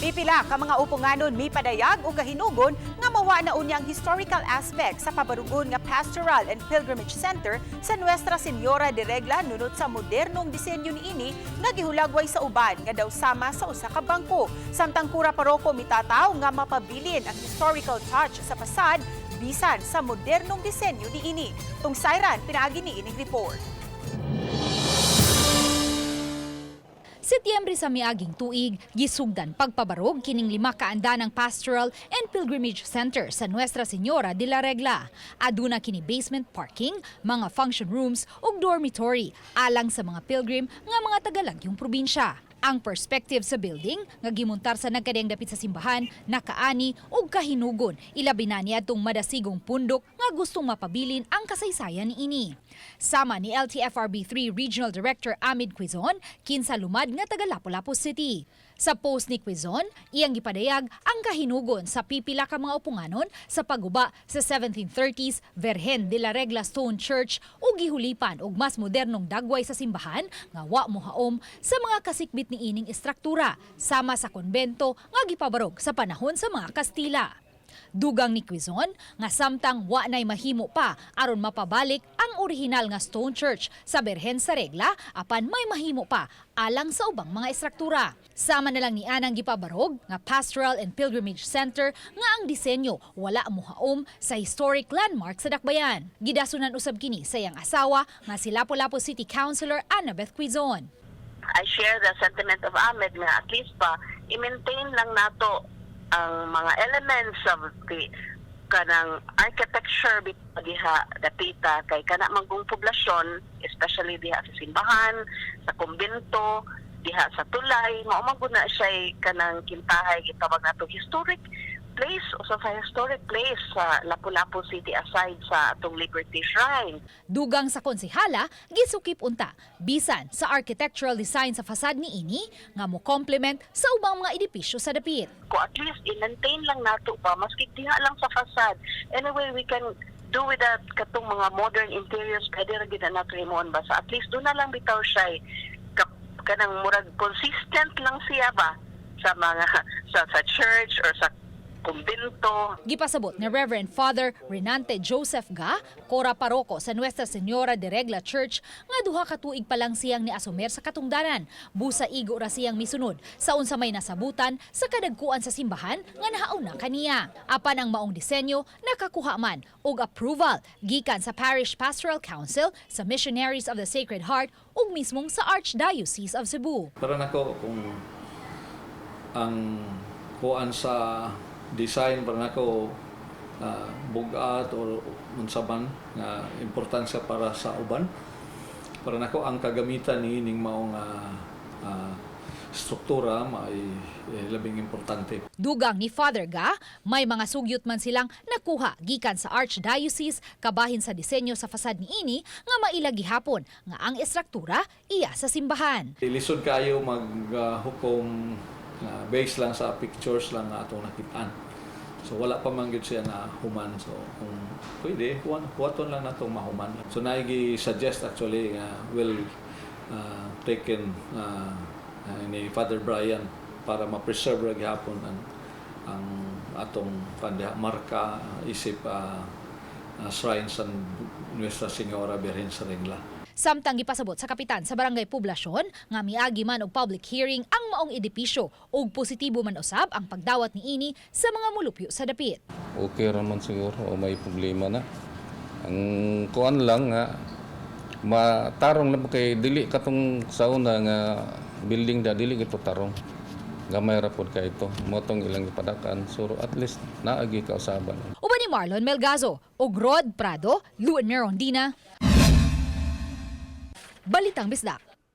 Pipila ka mga upunganon mi padayag o kahinugon nga mawa na unyang historical aspect sa pabarugon nga Pastoral and Pilgrimage Center sa Nuestra Señora de Regla nunot sa modernong disenyo niini nga gihulagway sa uban nga daw sama sa usa ka bangko. Samtang kura paroko mitataw nga mapabilin ang historical touch sa fasad bisan sa modernong disenyo niini. Tungsayran pinaagi ni ining report. Setyembre sa miaging tuig, gisugdan pagpabarog kining 5 ka andanang Pastoral and Pilgrimage Center sa Nuestra Señora de la Regla. Aduna kini basement parking, mga function rooms ug dormitory alang sa mga pilgrim nga mga tagalagyong probinsya. Ang perspective sa building nga gimontar sa nagkadiyang dapit sa simbahan, nakaani ug kahinugon ilabi na niadtong madasigong pundok nga gustong mapabilin ang kasaysayan niini. Sama ni LTFRB 3 Regional Director Amid Quizon, kinsa lumad nga taga Lapu-Lapu City. Sa post ni Quizon, iyang gipadayag ang kahinugon sa pipila ka mga upunganon sa paguba sa 1730s Virgen de la Regla Stone Church ug gihulipan og mas modernong dagway sa simbahan nga wa mohaom sa mga kasikbit ni ining estruktura sama sa konbento nga gipabarog sa panahon sa mga Kastila. Dugang ni Quizon nga samtang wa nay mahimo pa aron mapabalik ang orihinal nga stone church sa Birhen sa Regla apan may mahimo pa alang sa ubang mga estruktura. Sama na lang ni anang gipabarog nga Pastoral and Pilgrimage Center nga ang disenyo wala mohaom sa historic landmark sa Dakbayan. Gidasunan usab kini sa iyang asawa nga si Lapu-Lapu City Councilor Annabeth Quizon. I share the sentiment of Ahmed nga at least pa i-maintain lang nato ang mga elements of the kanang architecture diha dapita kay kana magong poblasyon, especially diha sa simbahan, sa kumbento, diha sa tulay, mao man gud na siya kanang kintahay gitawag nato historic place o sa historic place sa Lapu-Lapu City aside sa atong Liberty Shrine. Dugang sa konsehala, gisukip unta bisan sa architectural design sa fasad niini nga mo complement sa ubang mga edipisyo sa dapit. Ko at least i-maintain lang nato pa maski diha lang sa fasad. Anyway, we can do with that katong mga modern interiors pwede ra gid na nato himuon ba sa at least do na lang bitaw siya kanang murag consistent lang siya ba sa mga sa church or sa kumbento. Gipasabot ni Reverend Father Renante Joseph Ga, Kora Paroko sa Nuestra Señora de Regla Church, nga duha ka tuig pa lang siyang niasumer sa katungdanan. Busa igo ra siyang misunod sa unsa may nasabutan sa kadagkuan sa simbahan nga nahauna kaniya. Apan ang maong disenyo nakakuha man og approval gikan sa Parish Pastoral Council, sa Missionaries of the Sacred Heart ug mismong sa Archdiocese of Cebu. Para nako kung ang kuan sa design para nako bugat o unsaban nga importansya para sa uban. Para nako ang kagamitan ni ning maong struktura may labing importante. Dugang ni Father Ga, may mga sugyot man silang nakuha gikan sa Archdiocese kabahin sa disenyo sa fasad niini nga mailagi hapon nga ang estruktura iya sa simbahan. Lisod kayo maghukom based lang sa pictures lang nga atong nakitaan. So wala pa man gyud siya na human. So kung pwede, huwaton lang natong mahuman. So naigi-suggest actually nga will taken ni Father Brian para ma-preserve ra gyapon ang atong marka isip shrine sa Nuestra Señora Virgen sa Regla. Samtang gipasabot sa kapitan sa barangay poblasyon nga miagi man og public hearing ang maong edipisyo ug positibo man usab ang pagdawat niini sa mga mulupyo sa dapit. Okay raman siguro o may problema na. Ang kuan lang nga matarong na kay dili katong sauna nga building da dili gito tarong. Gamay ra pod kay ito. Motong ilang ipadakan so at least naagi kausaban. Uban ni Marlon Melgazo ug Rod Prado, Luan Merondina. Balitang Bisdak.